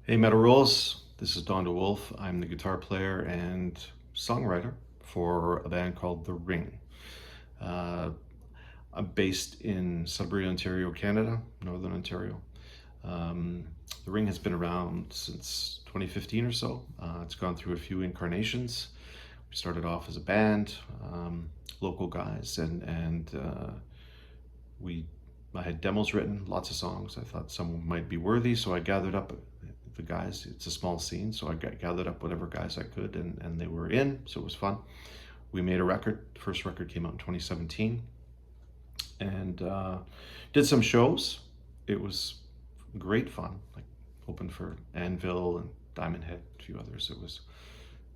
Hey Metal Rolls, this is Dewulf. I'm the guitar player and songwriter for a band called The Wring. Uh, I'm based in Sudbury, Ontario, Canada, Northern Ontario. Um, the Wring has been around since 2015 or so. It's gone through a few incarnations. We started off as a band, local guys, and we I had demos written, lots of songs. I thought some might be worthy, so I gathered up the guys. It's a small scene, so I gathered up whatever guys I could, and they were in, so it was fun. We made a record. The first record came out in 2017, and did some shows. It was great fun. Like opened for Anvil and Diamond Head, a few others. It was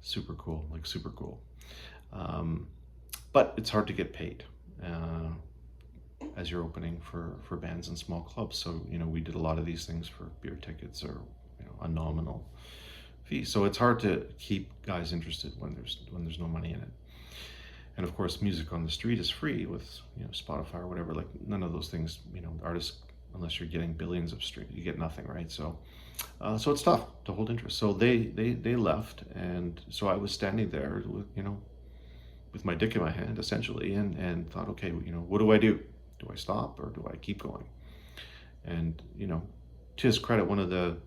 super cool, like super cool. Um, but it's hard to get paid. As you're opening for bands and small clubs. So, we did a lot of these things for beer tickets or, a nominal fee. So it's hard to keep guys interested when there's no money in it. And of course, music on the street is free with, Spotify or whatever. Like none of those things, artists, unless you're getting billions of streams, you get nothing, right? So it's tough to hold interest. So they left, and so I was standing there with my dick in my hand essentially, and thought, okay, what do I do? Do I stop or do I keep going? And to his credit, one of the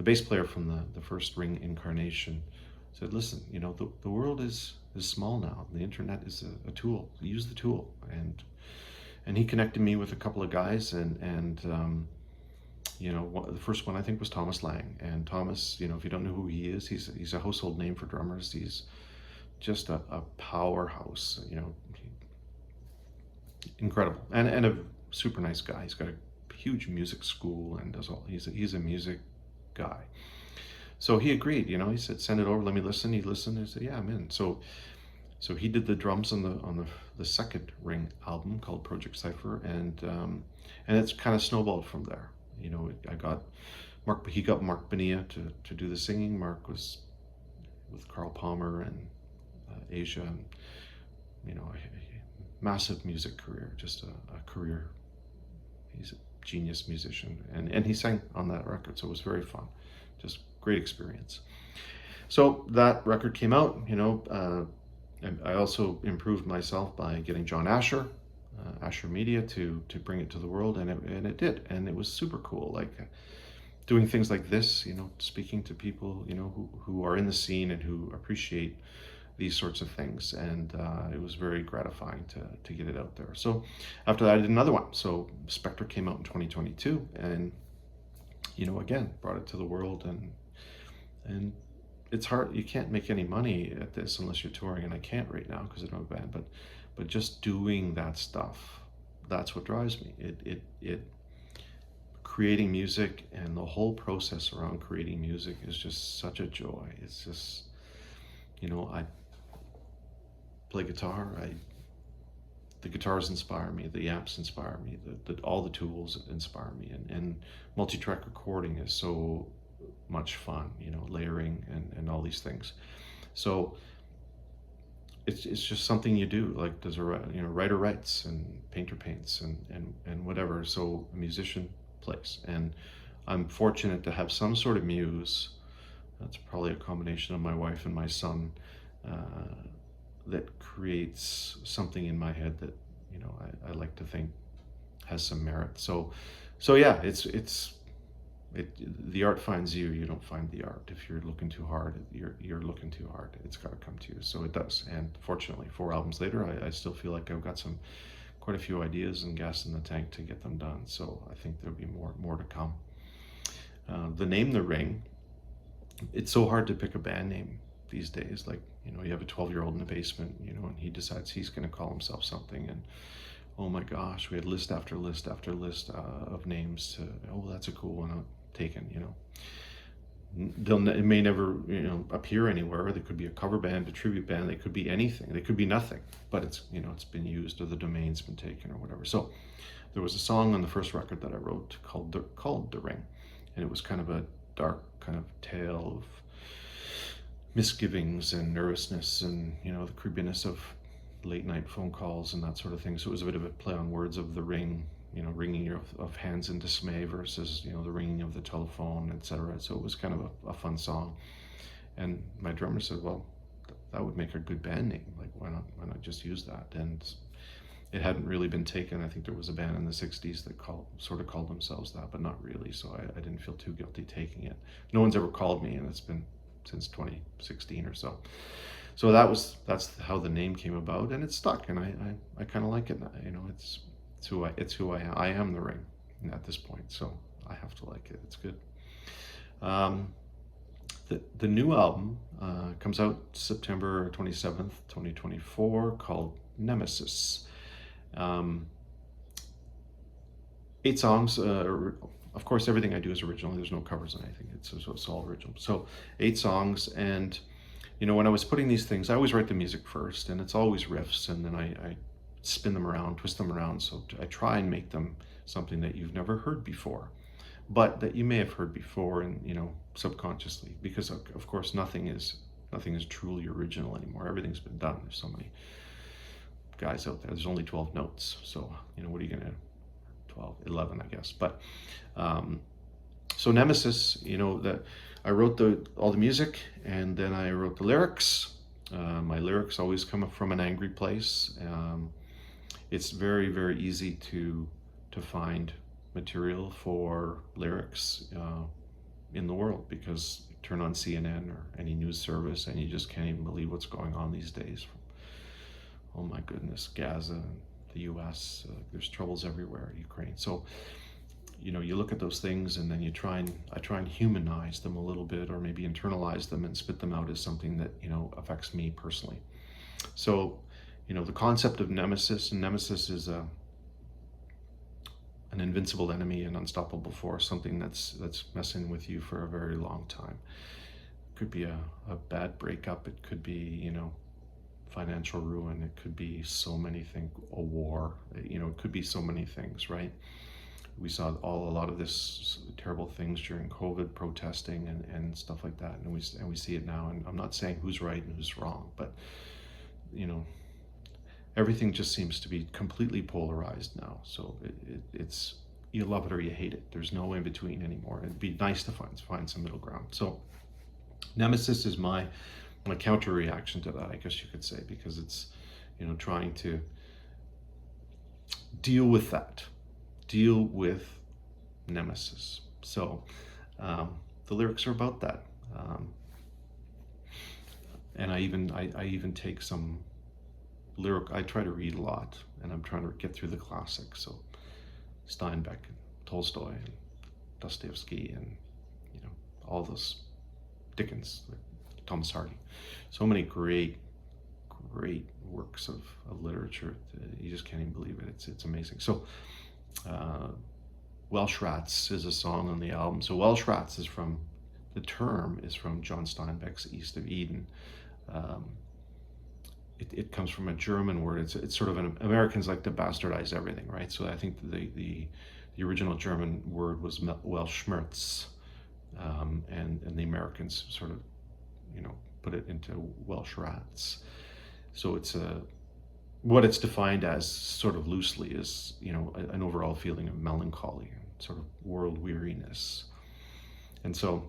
bass player from the first Wring incarnation said, listen, the world is small now. The internet is a tool. Use the tool. And he connected me with a couple of guys, and the first one I think was Thomas Lang. And Thomas, if you don't know who he is, he's a household name for drummers. He's just a powerhouse, incredible, and a super nice guy. He's got a huge music school and does all. He's a music guy. So he agreed. He said, "Send it over. Let me listen." He listened and said, "Yeah, I'm in." So he did the drums on the second Wring album called Project Cypher, and it's kind of snowballed from there. I got Mark. He got Mark Bonilla to do the singing. Mark was with Carl Palmer and Asia, and massive music career, just a career. He's a genius musician, and he sang on that record, so it was very fun, just great experience. So that record came out, and I also improved myself by getting John Asher, Asher Media, to bring it to the world, and it did, and it was super cool. Like doing things like this, speaking to people, who are in the scene and who appreciate these sorts of things, and it was very gratifying to get it out there. So after that, I did another one. So Spectre came out in 2022, and again brought it to the world, and it's hard. You can't make any money at this unless you're touring, and I can't right now because I don't have a band. But just doing that stuff, that's what drives me. It creating music and the whole process around creating music is just such a joy. It's just I play guitar. The guitars inspire me, the amps inspire me, all the tools inspire me, and multi-track recording is so much fun, layering and all these things. So it's just something you do. Like there's a writer writes and painter paints and whatever. So a musician plays, and I'm fortunate to have some sort of muse. That's probably a combination of my wife and my son. That creates something in my head that I like to think has some merit. So yeah, the art finds you. You don't find the art. If you're looking too hard, you're looking too hard. It's got to come to you. So it does. And fortunately, 4 albums later, I still feel like I've got quite a few ideas and gas in the tank to get them done. So I think there'll be more to come. The name The Wring. It's so hard to pick a band name these days. Like, you have a 12-year-old in the basement, and he decides he's going to call himself something, and oh my gosh, we had list after list after list of names that's a cool one, taken, it may never, appear anywhere. There could be a cover band, a tribute band, they could be anything, they could be nothing, but it's, it's been used, or the domain's been taken or whatever. So there was a song on the first record that I wrote called The Wring, and it was kind of a dark kind of tale of misgivings and nervousness and the creepiness of late night phone calls and that sort of thing. So it was a bit of a play on words of the ring ringing of hands in dismay versus, the ringing of the telephone, etc. So it was kind of a fun song. And my drummer said, well, that would make a good band name. Like, why not just use that? And it hadn't really been taken. I think there was a band in the 60s that sort of called themselves that, but not really. So I didn't feel too guilty taking it. No one's ever called me, and it's been since 2016 or so. So that's how the name came about, and it stuck, and I kind of like it. It's who I am. I am the Ring at this point, so I have to like it. It's good. The new album comes out September 27th, 2024, called Nemesis. 8 songs. Of course, everything I do is original. There's no covers on anything. It's all original. So 8 songs, and when I was putting these things, I always write the music first, and it's always riffs, and then I spin them around, twist them around. So I try and make them something that you've never heard before, but that you may have heard before, and subconsciously, because of course nothing is truly original anymore. Everything's been done. There's so many guys out there. There's only 12 notes, so what are you gonna 11, I guess. But so Nemesis, that I wrote all the music, and then I wrote the lyrics. My lyrics always come from an angry place. It's very, very easy to find material for lyrics in the world, because you turn on CNN or any news service and you just can't even believe what's going on these days. Oh my goodness, Gaza, the US, there's troubles everywhere, Ukraine. So, you look at those things, and then I try and humanize them a little bit, or maybe internalize them and spit them out as something that, affects me personally. So, the concept of Nemesis, and Nemesis is an invincible enemy, an unstoppable force, something that's messing with you for a very long time. It could be a bad breakup, it could be, financial ruin, it could be so many things, a war, it could be so many things, right? We saw a lot of this terrible things during COVID, protesting and stuff like that, and we see it now. And I'm not saying who's right and who's wrong, but everything just seems to be completely polarized now. So it's you love it or you hate it. There's no in between anymore. It'd be nice to find some middle ground. So Nemesis is my counter reaction to that, I guess you could say, because it's trying to deal with Nemesis. So the lyrics are about that, and I even take some lyric. I try to read a lot, and I'm trying to get through the classics. So Steinbeck and Tolstoy and Dostoevsky, and all those, Dickens, Thomas Hardy, so many great works of literature. You just can't even believe it. It's amazing. So Welsh Rats is a song on the album. So Welsh Rats the term is from John Steinbeck's East of Eden. It comes from a German word. It's sort of Americans like to bastardize everything, right? So I think the original German word was Welschmerz, and the Americans sort of put it into Welsh Rats. So it's what it's defined as, sort of loosely, is an overall feeling of melancholy and sort of world weariness. And so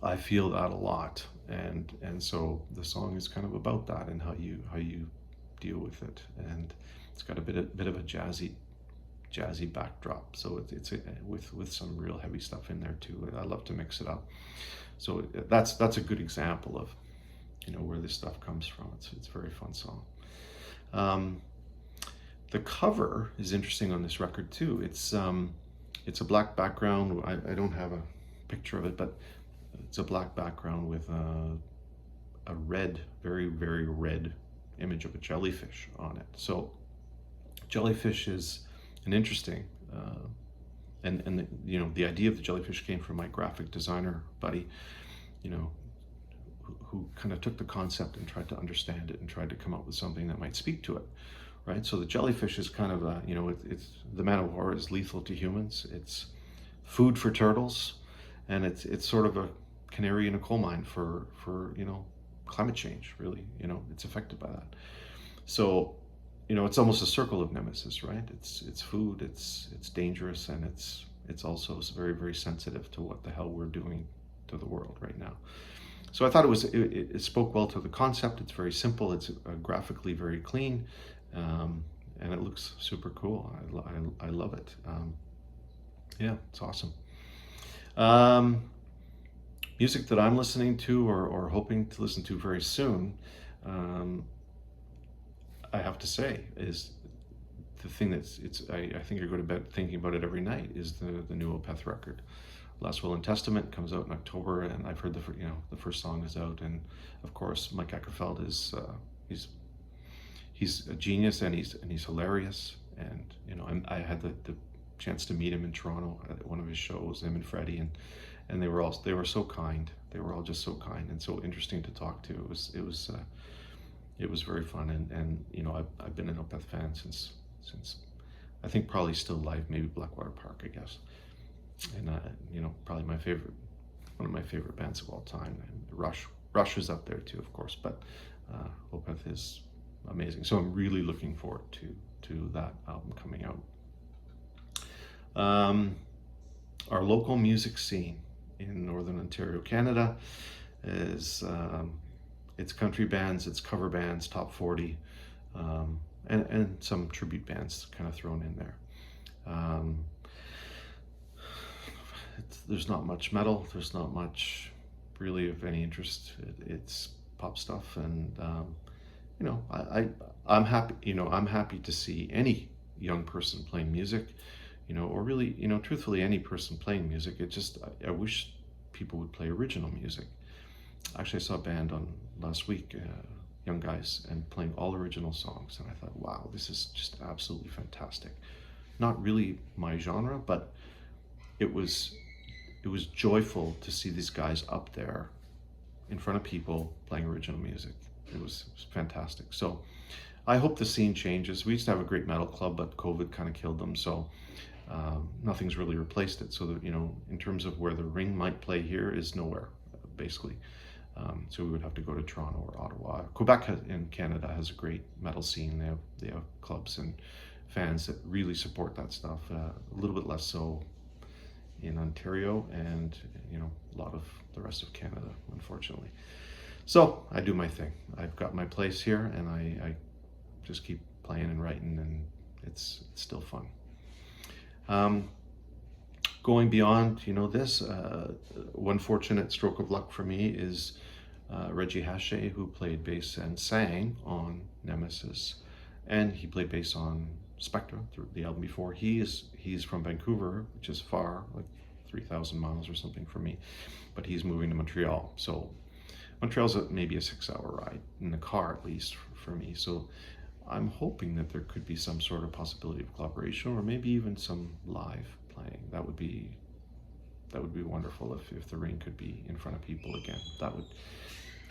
I feel that a lot, and so the song is kind of about that, and how you deal with it. And it's got a bit of a jazzy backdrop, so it's with some real heavy stuff in there too. I love to mix it up. So that's a good example of where this stuff comes from. It's a very fun song. The cover is interesting on this record too. It's a black background. I don't have a picture of it, but it's a black background with a red, very, very red image of a jellyfish on it. So jellyfish is an interesting, and the idea of the jellyfish came from my graphic designer buddy, who kind of took the concept and tried to understand it and tried to come up with something that might speak to it, right? So the jellyfish is kind of it's the man of war is lethal to humans. It's food for turtles, and it's sort of a canary in a coal mine for climate change. Really, it's affected by that. So it's almost a circle of nemesis, right? It's food, it's dangerous, and it's also very, very sensitive to what the hell we're doing to the world right now. So I thought it spoke well to the concept. It's very simple. It's graphically very clean, and it looks super cool. I love it. Yeah, it's awesome. Music that I'm listening to or hoping to listen to very soon, I have to say, is the thing I think I go to bed thinking about it every night, is the new Opeth record. Last Will and Testament comes out in October, and I've heard the first song is out, and of course Mike Eckerfeld is he's a genius, and he's hilarious, and I had the chance to meet him in Toronto at one of his shows, him and Freddie, and they were so kind. They were all just so kind and so interesting to talk to. It was very fun, and I've been an Opeth fan since I think probably still live, maybe Blackwater Park, I guess. And probably one of my favorite bands of all time. And Rush is up there too, of course, but Opeth is amazing. So I'm really looking forward to that album coming out. Our local music scene in Northern Ontario, Canada, is it's country bands, it's cover bands, top 40, and some tribute bands kind of thrown in there. There's not much metal. There's not much really of any interest. It's pop stuff, and I'm happy. I'm happy to see any young person playing music, or really, truthfully, any person playing music. I wish people would play original music. Actually, I saw a band on last week, young guys, and playing all original songs, and I thought, wow, this is just absolutely fantastic. Not really my genre, but it was joyful to see these guys up there in front of people playing original music. It was fantastic. So I hope the scene changes. We used to have a great metal club, but COVID kind of killed them. So nothing's really replaced it. So that, in terms of where the Wring might play here is nowhere, basically. So we would have to go to Toronto or Ottawa. Quebec in Canada has a great metal scene. They have clubs and fans that really support that stuff. A little bit less so in Ontario and a lot of the rest of Canada, unfortunately. So I do my thing. I've got my place here, and I just keep playing and writing, and it's still fun. Going beyond this, one fortunate stroke of luck for me is Reggie Hache, who played bass and sang on Nemesis, and he played bass on Spectra, the album before. He's from Vancouver, which is far, like 3,000 miles or something for me, but he's moving to Montreal. So Montreal's maybe a 6-hour ride in the car, at least for me. So I'm hoping that there could be some sort of possibility of collaboration, or maybe even some live playing. That would be wonderful if the Wring could be in front of people again. That would,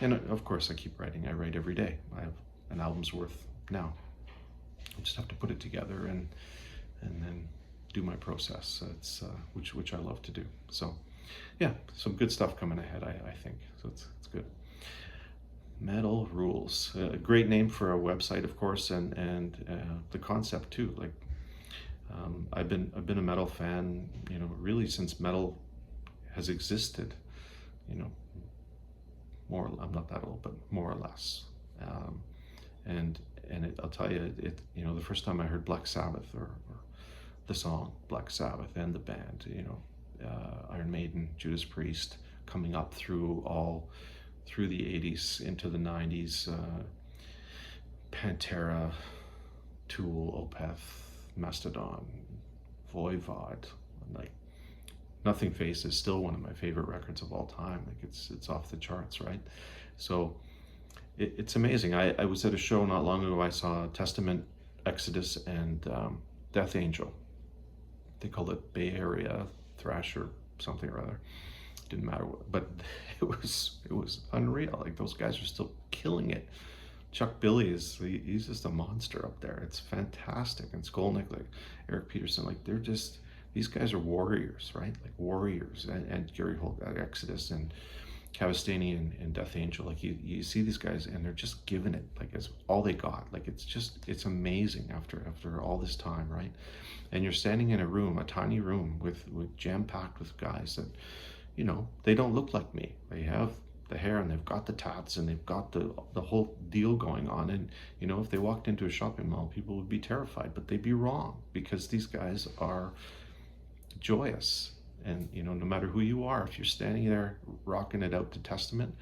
and of course I keep writing. I write every day. I have an album's worth now. I just have to put it together and then do my process. It's which I love to do. So yeah, some good stuff coming ahead, I think. So it's good. Metal Rules, a great name for a website, of course, and the concept too. Like I've been a metal fan, really since metal has existed. I'm not that old, but more or less. I'll tell you, the first time I heard Black Sabbath or the song Black Sabbath and the band, Iron Maiden, Judas Priest, coming up through the 80s into the 90s, Pantera, Tool, Opeth, Mastodon, Voivod, like Nothing Face is still one of my favorite records of all time. Like it's off the charts, right? So it's amazing. I was at a show not long ago. I saw Testament, Exodus, and Death Angel. They called it Bay Area Thrash or something or other. Didn't matter what, but it was unreal. Like those guys are still killing it. Chuck Billy he's just a monster up there. It's fantastic. And Skolnick, like Eric Peterson, like these guys are warriors, right? Like warriors. And Gary Holt at Exodus, and Cavastani and Death Angel, like you see these guys and they're just giving it like it's all they got. Like it's amazing after all this time, right? And you're standing in a room, a tiny room with jam packed with guys that, you know, they don't look like me. They have the hair and they've got the tats and they've got the whole deal going on. And you know, if they walked into a shopping mall, people would be terrified, but they'd be wrong because these guys are joyous. And you know, no matter who you are, if you're standing there rocking it out to Testament,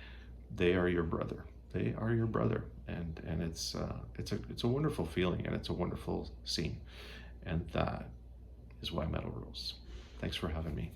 they are your brother. They are your brother, and it's a wonderful feeling, and it's a wonderful scene, and that is why metal rules. Thanks for having me.